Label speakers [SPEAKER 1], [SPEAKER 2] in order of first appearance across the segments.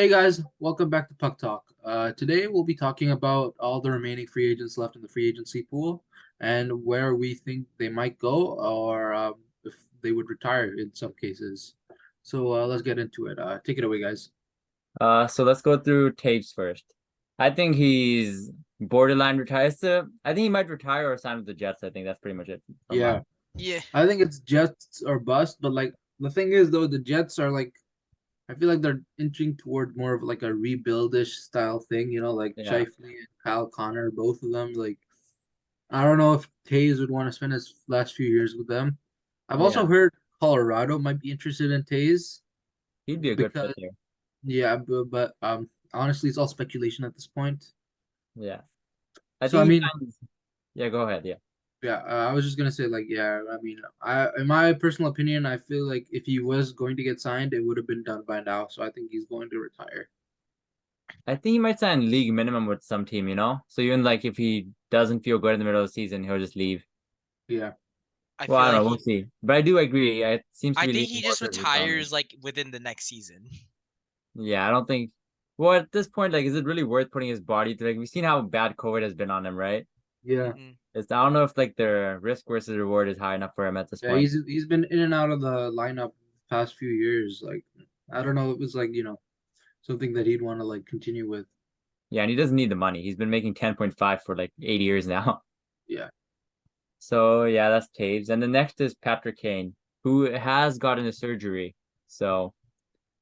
[SPEAKER 1] Hey guys, welcome back to Puck Talk. Today we'll be talking about all the remaining free agents left in the free agency pool and where we think they might go or if they would retire in some cases. So let's get into it. Take it away, guys.
[SPEAKER 2] So let's go through Taves first. I think he's borderline retires to. I think he might retire or sign with the Jets. I think that's pretty much it from
[SPEAKER 1] Yeah,
[SPEAKER 2] mine.
[SPEAKER 3] Yeah,
[SPEAKER 1] I think it's Jets or bust, but like the thing is though, the Jets are like I feel like they're inching toward more of like a rebuildish style thing, like
[SPEAKER 2] Yeah,
[SPEAKER 1] Shifley and Kyle Connor, both of them. Like I don't know if Tays would want to spend his last few years with them. I've also
[SPEAKER 2] yeah,
[SPEAKER 1] heard Colorado might be interested in Tays
[SPEAKER 2] he'd be a good fit
[SPEAKER 1] because
[SPEAKER 2] there.
[SPEAKER 1] yeah, but honestly, it's all speculation at this point.
[SPEAKER 2] Yeah, I
[SPEAKER 1] So I
[SPEAKER 2] think he
[SPEAKER 1] mean,
[SPEAKER 2] signs. Yeah, go ahead. Yeah,
[SPEAKER 1] yeah, I was just gonna say like yeah, I mean, in my personal opinion, I feel like if he was going to get signed, it would have been done by now. So I think he's going to retire.
[SPEAKER 2] I think he might sign league minimum with some team. So even like if he doesn't feel good in the middle of the season, he'll just leave.
[SPEAKER 1] Yeah,
[SPEAKER 3] I
[SPEAKER 2] Well,
[SPEAKER 3] feel
[SPEAKER 2] I don't
[SPEAKER 3] like
[SPEAKER 2] know. We'll
[SPEAKER 3] he.
[SPEAKER 2] see. But I do agree. It seems to
[SPEAKER 3] I
[SPEAKER 2] be
[SPEAKER 3] think
[SPEAKER 2] leaning
[SPEAKER 3] he
[SPEAKER 2] more
[SPEAKER 3] just
[SPEAKER 2] towards retirement.
[SPEAKER 3] retires like within the next season.
[SPEAKER 2] Yeah, I don't think. Well, at this point, like, is it really worth putting his body through? Like, we've seen how bad COVID has been on him, right?
[SPEAKER 1] yeah,
[SPEAKER 3] Hmm.
[SPEAKER 2] I don't know if like the risk versus reward is high enough for him at this
[SPEAKER 1] yeah.
[SPEAKER 2] point.
[SPEAKER 1] He's been in and out of the lineup the past few years. Like I don't know, it was like something that he'd want to like continue with.
[SPEAKER 2] Yeah, and he doesn't need the money. He's been making 10.5 for like 8 years now.
[SPEAKER 1] Yeah.
[SPEAKER 2] So yeah, that's Taves. And the next is Patrick Kane, who has gotten a surgery. So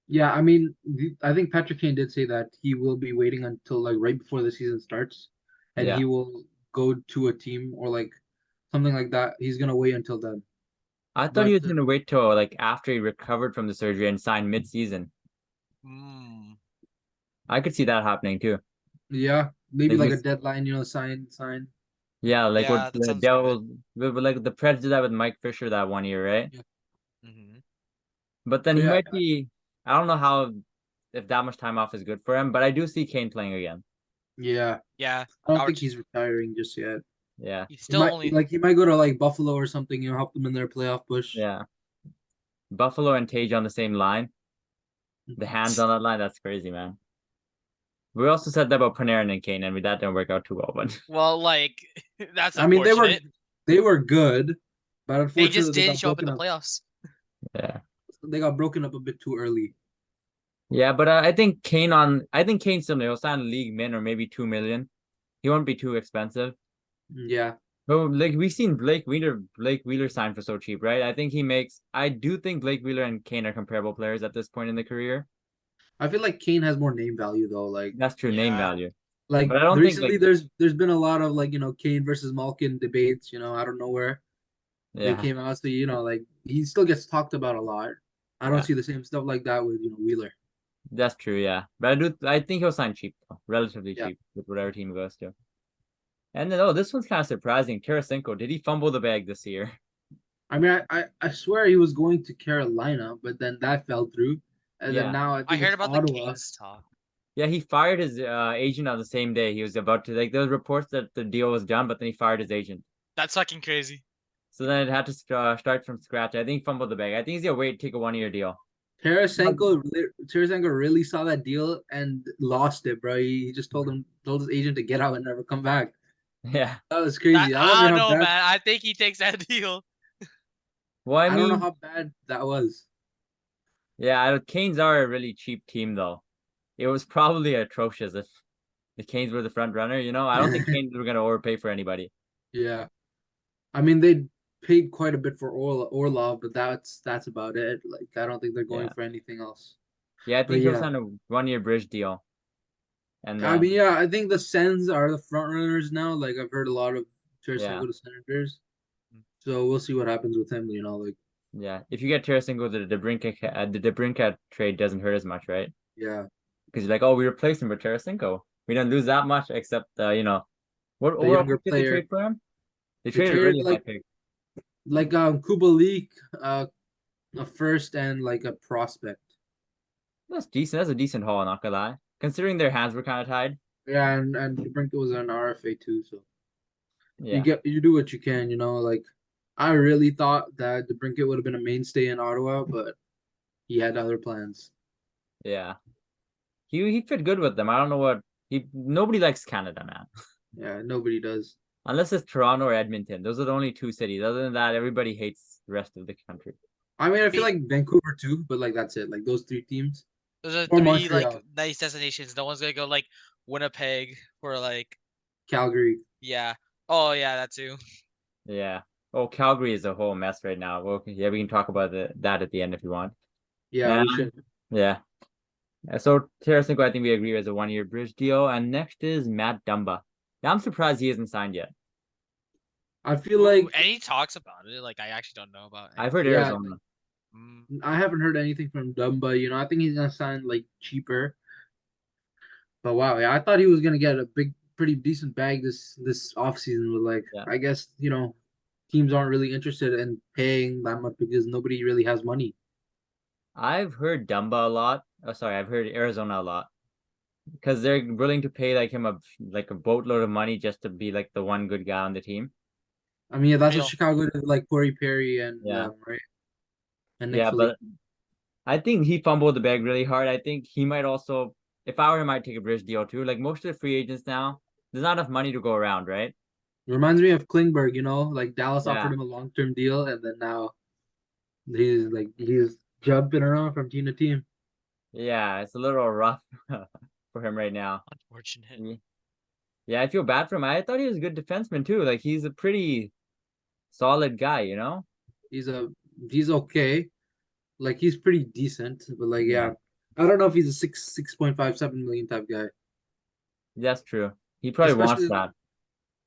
[SPEAKER 1] Yeah, I mean, I think Patrick Kane did say that he will be waiting until like right before the season starts, and
[SPEAKER 2] yeah.
[SPEAKER 1] he will go to a team or like something like that. He's gonna wait until then.
[SPEAKER 2] I thought he
[SPEAKER 1] But
[SPEAKER 2] was gonna wait till like after he recovered from the surgery and sign mid-season.
[SPEAKER 3] Mm.
[SPEAKER 2] I could see that happening too.
[SPEAKER 1] yeah, maybe
[SPEAKER 2] Like
[SPEAKER 1] like a
[SPEAKER 2] he's
[SPEAKER 1] deadline, sign.
[SPEAKER 2] yeah, like what
[SPEAKER 3] Yeah, that
[SPEAKER 2] the
[SPEAKER 3] sounds good.
[SPEAKER 2] Devils like the Preds did that with Mike Fisher that one year, right?
[SPEAKER 1] Yeah.
[SPEAKER 3] Hmm.
[SPEAKER 2] But then
[SPEAKER 1] But
[SPEAKER 2] he
[SPEAKER 1] yeah,
[SPEAKER 2] might be I don't know how if that much time off is good for him, but I do see Kane playing again.
[SPEAKER 1] yeah.
[SPEAKER 3] Yeah,
[SPEAKER 1] I don't
[SPEAKER 3] our
[SPEAKER 1] think he's retiring just yet.
[SPEAKER 2] Yeah.
[SPEAKER 3] he's
[SPEAKER 1] He
[SPEAKER 3] still
[SPEAKER 1] might
[SPEAKER 3] only.
[SPEAKER 1] he might go to like Buffalo or something, help them in their playoff push.
[SPEAKER 2] Yeah. Buffalo and Tage on the same line. The hands on that line, that's crazy, man. We also said that about Panarin and Kane, and that didn't work out too well. But
[SPEAKER 3] Well, like that's
[SPEAKER 1] I mean,
[SPEAKER 3] unfortunate.
[SPEAKER 1] they were good, but
[SPEAKER 3] They just
[SPEAKER 1] unfortunately they
[SPEAKER 3] didn't
[SPEAKER 1] got
[SPEAKER 3] show up in
[SPEAKER 1] broken
[SPEAKER 3] the
[SPEAKER 1] up.
[SPEAKER 3] playoffs.
[SPEAKER 2] yeah,
[SPEAKER 1] They got broken up a bit too early.
[SPEAKER 2] yeah. But I think Kane still will sign league min or maybe 2 million. He won't be too expensive.
[SPEAKER 1] Yeah.
[SPEAKER 2] But like we've seen Blake Wheeler sign for so cheap, right? I think he makes. I do think Blake Wheeler and Kane are comparable players at this point in the career.
[SPEAKER 1] I feel like Kane has more name value though.
[SPEAKER 2] That's true, name
[SPEAKER 3] Yeah,
[SPEAKER 2] value.
[SPEAKER 1] Like
[SPEAKER 2] But I don't think
[SPEAKER 1] recently
[SPEAKER 2] like
[SPEAKER 1] there's been a lot of like, Kane versus Malkin debates, out of nowhere. They
[SPEAKER 2] yeah,
[SPEAKER 1] came out, so like he still gets talked about a lot. I don't
[SPEAKER 2] yeah.
[SPEAKER 1] see the same stuff like that with, Wheeler.
[SPEAKER 2] That's true, yeah. But I think he'll sign cheap though, relatively
[SPEAKER 1] Yeah.
[SPEAKER 2] cheap with whatever team he goes to. And then, oh, this one's kind of surprising. Tarasenko, did he fumble the bag this year?
[SPEAKER 1] I mean, I swear he was going to Carolina, but then that fell through. And then
[SPEAKER 2] Yeah.
[SPEAKER 1] now I
[SPEAKER 3] I
[SPEAKER 1] think
[SPEAKER 3] heard
[SPEAKER 1] it's
[SPEAKER 3] about the
[SPEAKER 1] Ottawa.
[SPEAKER 3] Canes talk.
[SPEAKER 2] Yeah, he fired his agent on the same day. He was about to, like, there was reports that the deal was done, but then he fired his agent.
[SPEAKER 3] That's fucking crazy.
[SPEAKER 2] So then it had to start from scratch. I think he fumbled the bag. I think he's gonna wait, take a 1 year deal.
[SPEAKER 1] Tarasenko really saw that deal and lost it, bro. He just told his agent to get out and never come back.
[SPEAKER 2] Yeah.
[SPEAKER 1] That was
[SPEAKER 3] That
[SPEAKER 1] crazy. I
[SPEAKER 3] I
[SPEAKER 1] wonder
[SPEAKER 3] don't
[SPEAKER 1] how
[SPEAKER 3] know,
[SPEAKER 1] bad.
[SPEAKER 3] man. I think he takes that deal.
[SPEAKER 2] Well, I
[SPEAKER 1] I don't know
[SPEAKER 2] mean,
[SPEAKER 1] how bad that was.
[SPEAKER 2] yeah, Canes are a really cheap team, though. It was probably atrocious if the Canes were the front runner. I don't think Canes were gonna overpay for anybody.
[SPEAKER 1] Yeah, I mean they paid quite a bit for Orlov, but that's about it. Like I don't think they're going
[SPEAKER 2] Yeah.
[SPEAKER 1] for anything else.
[SPEAKER 2] Yeah, I
[SPEAKER 1] But
[SPEAKER 2] think he'll
[SPEAKER 1] yeah,
[SPEAKER 2] sign a 1 year bridge deal. And
[SPEAKER 1] I mean
[SPEAKER 2] then,
[SPEAKER 1] yeah, I think the Sens are the front runners now. Like I've heard a lot of
[SPEAKER 2] yeah.
[SPEAKER 1] Tarasenko to Senators, so we'll see what happens with him. Like
[SPEAKER 2] Yeah, if you get Tarasenko, the DeBrincat trade doesn't hurt as much, right?
[SPEAKER 1] yeah,
[SPEAKER 2] Because you're like, oh, we replaced him with Tarasenko. We don't lose that much, except what
[SPEAKER 1] the
[SPEAKER 2] what
[SPEAKER 1] younger
[SPEAKER 2] did they
[SPEAKER 1] player.
[SPEAKER 2] trade for him? They
[SPEAKER 1] They
[SPEAKER 2] traded a
[SPEAKER 1] traded
[SPEAKER 2] really high pick.
[SPEAKER 1] Kubalik, a first and like a prospect.
[SPEAKER 2] That's decent. That's a decent haul, not gonna lie. Considering their hands were kind of tied.
[SPEAKER 1] Yeah, and DeBrincat was an RFA too, so
[SPEAKER 2] Yeah,
[SPEAKER 1] you do what you can. Like I really thought that DeBrincat would have been a mainstay in Ottawa, but he had other plans.
[SPEAKER 2] yeah. He fit good with them. I don't know what nobody likes Canada, man.
[SPEAKER 1] Yeah, nobody does.
[SPEAKER 2] Unless it's Toronto or Edmonton. Those are the only two cities. Other than that, everybody hates the rest of the country.
[SPEAKER 1] I mean, I feel
[SPEAKER 3] Me-
[SPEAKER 1] like Vancouver too, but like that's it. Like those three teams
[SPEAKER 3] Those are
[SPEAKER 1] or
[SPEAKER 3] three like
[SPEAKER 1] Montreal,
[SPEAKER 3] nice destinations. No one's gonna go like Winnipeg for like
[SPEAKER 1] Calgary.
[SPEAKER 3] yeah. Oh yeah, that too.
[SPEAKER 2] Yeah. Oh, Calgary is a whole mess right now. Well, yeah, we can talk about that at the end if you want.
[SPEAKER 1] Yeah, we
[SPEAKER 2] And
[SPEAKER 1] should.
[SPEAKER 2] yeah. So Tarasenko, I think we agree, is a 1-year bridge deal. And next is Matt Dumba. Now, I'm surprised he isn't signed yet.
[SPEAKER 1] I feel like
[SPEAKER 3] Any talks about it? Like I actually don't know about
[SPEAKER 2] I've
[SPEAKER 3] any.
[SPEAKER 2] heard
[SPEAKER 1] yeah,
[SPEAKER 2] Arizona.
[SPEAKER 3] Mm,
[SPEAKER 1] I haven't heard anything from Dumba. I think he's gonna sign like cheaper. But wow, yeah, I thought he was gonna get a pretty decent bag this offseason. But like,
[SPEAKER 2] Yeah.
[SPEAKER 1] I guess teams aren't really interested in paying that much because nobody really has money.
[SPEAKER 2] I've heard Dumba a lot. Oh, sorry, I've heard Arizona a lot. Because they're willing to pay like him a boatload of money just to be like the one good guy on the team.
[SPEAKER 1] I mean, yeah, that's what
[SPEAKER 3] real.
[SPEAKER 1] Chicago did with like Corey Perry and
[SPEAKER 2] Yeah.
[SPEAKER 1] right, and Nick
[SPEAKER 2] Yeah,
[SPEAKER 1] Foligno.
[SPEAKER 2] but I think he fumbled the bag really hard. I think he might also, if I were him, I'd take a bridge deal too. Like most of the free agents now, there's not enough money to go around, right?
[SPEAKER 1] Reminds me of Klingberg. Like Dallas
[SPEAKER 2] Yeah.
[SPEAKER 1] offered him a long-term deal, and then now he's jumping around from team to team.
[SPEAKER 2] Yeah, it's a little rough for him right now.
[SPEAKER 3] Unfortunate.
[SPEAKER 2] Yeah, I feel bad for him. I thought he was a good defenseman too. Like he's a pretty solid guy, you know?
[SPEAKER 1] He's a he's okay. Like he's pretty decent, but like
[SPEAKER 2] Yeah,
[SPEAKER 1] yeah, I don't know if he's a 6.57 million type guy.
[SPEAKER 2] that's true. He probably wants
[SPEAKER 1] Especially
[SPEAKER 2] that.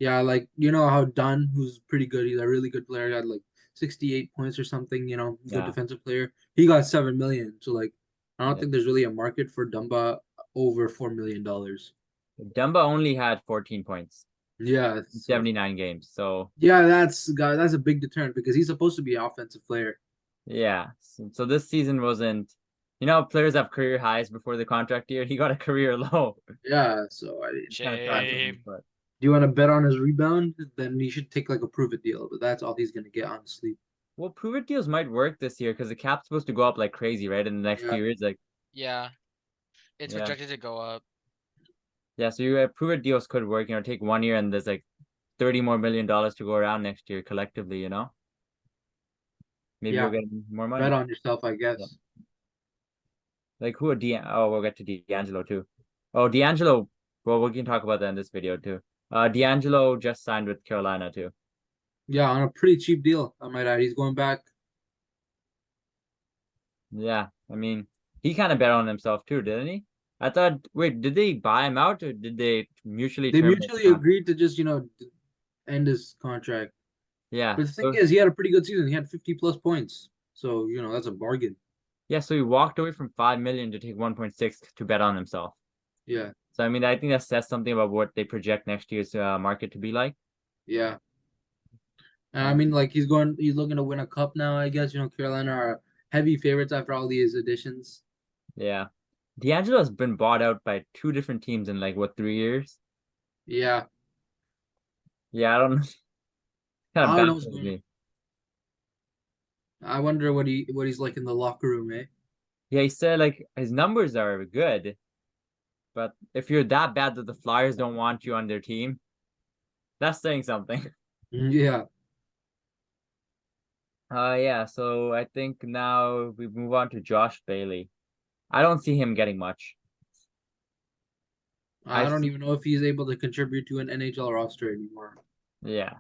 [SPEAKER 1] yeah, like how Dunn, who's pretty good, he's a really good player, got like 68 points or something. Good
[SPEAKER 2] Yeah.
[SPEAKER 1] defensive player. He got 7 million, so like I don't
[SPEAKER 2] Yeah.
[SPEAKER 1] think there's really a market for Dumba over $4 million.
[SPEAKER 2] Dumba only had 14 points
[SPEAKER 1] Yeah,
[SPEAKER 2] in
[SPEAKER 1] so
[SPEAKER 2] 79 games. So
[SPEAKER 1] yeah, that's a big deterrent because he's supposed to be an offensive player.
[SPEAKER 2] yeah. So this season wasn't, players have career highs before the contract year. He got a career low.
[SPEAKER 1] Yeah, so
[SPEAKER 2] Kind of sad for him,
[SPEAKER 3] Shame.
[SPEAKER 2] but
[SPEAKER 1] do you want to bet on his rebound? Then you should take like a prove it deal, but that's all he's gonna get, honestly.
[SPEAKER 2] well, prove it deals might work this year because the cap's supposed to go up like crazy, right? In the next
[SPEAKER 1] Yeah,
[SPEAKER 2] few years, like
[SPEAKER 3] Yeah, it's
[SPEAKER 2] yeah,
[SPEAKER 3] projected to go up.
[SPEAKER 2] yeah. So you prove it deals could work. Take 1 year and there's like $30 more million to go around next year collectively. Maybe you'll
[SPEAKER 1] yeah.
[SPEAKER 2] get more
[SPEAKER 1] Bet
[SPEAKER 2] money.
[SPEAKER 1] on yourself, I
[SPEAKER 2] Yeah.
[SPEAKER 1] guess.
[SPEAKER 2] Like who are Oh, we'll get to D'Angelo too. Oh, D'Angelo. Well, we can talk about that in this video too. D'Angelo just signed with Carolina too.
[SPEAKER 1] Yeah, on a pretty cheap deal, I might add. He's going back.
[SPEAKER 2] Yeah, I mean, he kind of bet on himself too, didn't he? I thought, wait, did they buy him out or did they mutually
[SPEAKER 1] They
[SPEAKER 2] terminate the
[SPEAKER 1] mutually
[SPEAKER 2] contract?
[SPEAKER 1] agreed to just, end his contract.
[SPEAKER 2] Yeah,
[SPEAKER 1] But the thing
[SPEAKER 2] so
[SPEAKER 1] is, he had a pretty good season. He had 50 plus points. So, that's a bargain.
[SPEAKER 2] yeah, so he walked away from 5 million to take 1.6 to bet on himself.
[SPEAKER 1] Yeah,
[SPEAKER 2] So I mean, I think that says something about what they project next year's market to be like.
[SPEAKER 1] yeah. And I
[SPEAKER 2] And
[SPEAKER 1] mean, like, he's looking to win a cup now, I guess. Carolina are heavy favorites after all these additions.
[SPEAKER 2] yeah, D'Angelo has been bought out by 2 different teams in like what 3 years?
[SPEAKER 1] Yeah.
[SPEAKER 2] Yeah, I don't know. Kind of
[SPEAKER 1] I don't know what's
[SPEAKER 2] baffles
[SPEAKER 1] going on.
[SPEAKER 2] me.
[SPEAKER 1] I wonder what he's like in the locker room, eh?
[SPEAKER 2] Yeah, he said like his numbers are good, but if you're that bad that the Flyers don't want you on their team, that's saying something.
[SPEAKER 1] Yeah.
[SPEAKER 2] Yeah, so I think now we move on to Josh Bailey. I don't see him getting much.
[SPEAKER 1] I don't even know if he's able to contribute to an NHL roster anymore.
[SPEAKER 2] Yeah.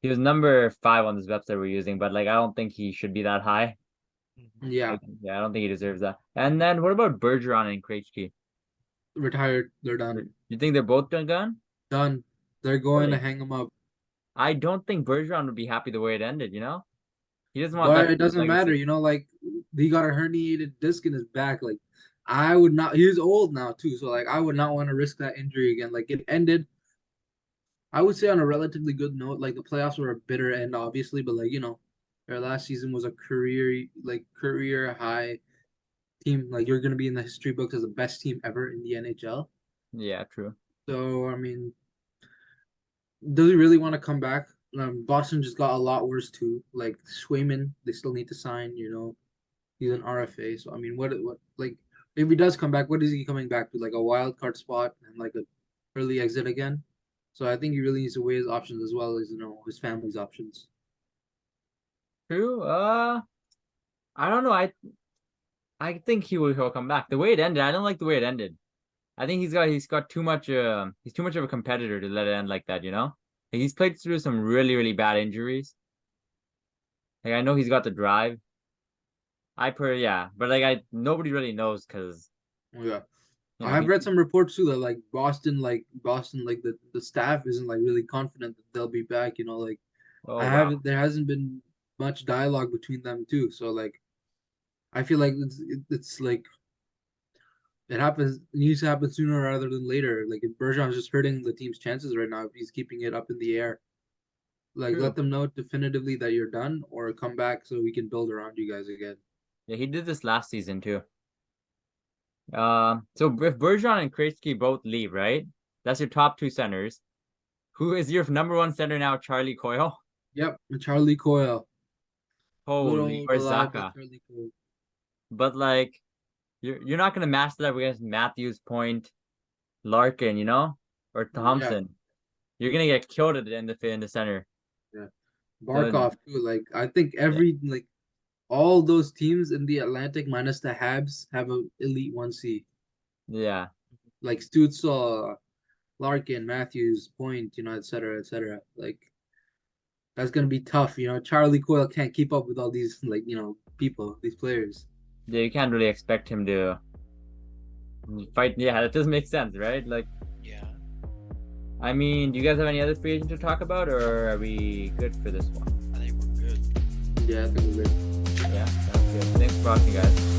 [SPEAKER 2] He was number 5 on this website we're using, but like I don't think he should be that high.
[SPEAKER 3] Mhm.
[SPEAKER 1] Yeah.
[SPEAKER 2] Like, yeah, I don't think he deserves that. And then what about Bergeron and Krejci?
[SPEAKER 1] Retired. They're done.
[SPEAKER 2] You think they're both gone?
[SPEAKER 1] Done. They're going to
[SPEAKER 2] Really?
[SPEAKER 1] hang him up.
[SPEAKER 2] I don't think Bergeron would be happy the way it ended, He doesn't want that
[SPEAKER 1] But
[SPEAKER 2] to
[SPEAKER 1] it
[SPEAKER 2] be his
[SPEAKER 1] doesn't matter,
[SPEAKER 2] legacy.
[SPEAKER 1] like he got a herniated disc in his back. Like I would not he's old now too, so like I would not want to risk that injury again. Like it ended, I would say on a relatively good note. Like the playoffs were a bitter end, obviously, but like, their last season was a career high team. Like you're gonna be in the history books as the best team ever in the NHL.
[SPEAKER 2] Yeah, true.
[SPEAKER 1] So I mean, does he really want to come back? Boston just got a lot worse too. Like Swayman, they still need to sign. He's an RFA. So I mean, what like If he does come back, what is he coming back to? Like a wild card spot and like a early exit again. So I think he really needs to weigh his options as well as his family's options.
[SPEAKER 2] True. I don't know. I think he'll come back. The way it ended, I don't like the way it ended. I think he's got too much he's too much of a competitor to let it end like that, you know? Like, he's played through some really, really bad injuries. Like, I know he's got the drive. But like nobody really knows because
[SPEAKER 1] Yeah.
[SPEAKER 2] you
[SPEAKER 1] I
[SPEAKER 2] know
[SPEAKER 1] have read some reports too that like Boston, like the staff isn't like really confident that they'll be back. Like
[SPEAKER 2] oh wow.
[SPEAKER 1] there hasn't been much dialogue between them too. So like I feel like it's like it needs to happen sooner rather than later. Like if Bergeron's just hurting the team's chances right now if he's keeping it up in the air. Like let
[SPEAKER 2] True.
[SPEAKER 1] them know definitively that you're done or come back so we can build around you guys again.
[SPEAKER 2] Yeah, he did this last season too. So if Bergeron and Krejci both leave, right? That's your top two centers. Who is your number one center now? Charlie Coyle?
[SPEAKER 1] Yep, and Charlie Coyle. Good
[SPEAKER 2] Holy,
[SPEAKER 1] old
[SPEAKER 2] or
[SPEAKER 1] reliable
[SPEAKER 2] Zaka.
[SPEAKER 1] Charlie Coyle.
[SPEAKER 2] But like you're not gonna match that up against Matthews, Point, Larkin, or
[SPEAKER 1] Yeah,
[SPEAKER 2] Thompson. You're gonna get killed in the center.
[SPEAKER 1] yeah.
[SPEAKER 2] So
[SPEAKER 1] Barkov too. Like I think
[SPEAKER 2] yeah,
[SPEAKER 1] all those teams in the Atlantic minus the Habs have a elite 1C.
[SPEAKER 2] yeah.
[SPEAKER 1] Like Stützle, Larkin, Matthews, Point, et cetera, et cetera. Like that's gonna be tough. Charlie Coyle can't keep up with all these people, these players.
[SPEAKER 2] Yeah, you can't really expect him to fight. Yeah, that does make sense, right? Like,
[SPEAKER 3] Yeah.
[SPEAKER 2] I mean, do you guys have any other free agent to talk about, or are we good for this one?
[SPEAKER 3] I think we're good.
[SPEAKER 1] Yeah, I think we're good.
[SPEAKER 2] Yeah, sounds good. Thanks for watching, guys.